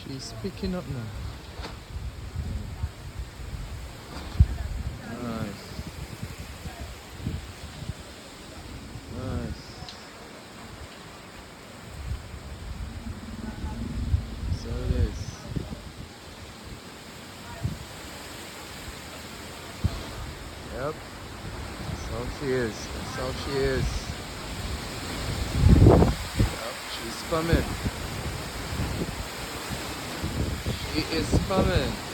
She's picking up now. Nice. Nice. So it is. Yep. That's how she is. That's how she is. Yep. She's spamming. She is spamming.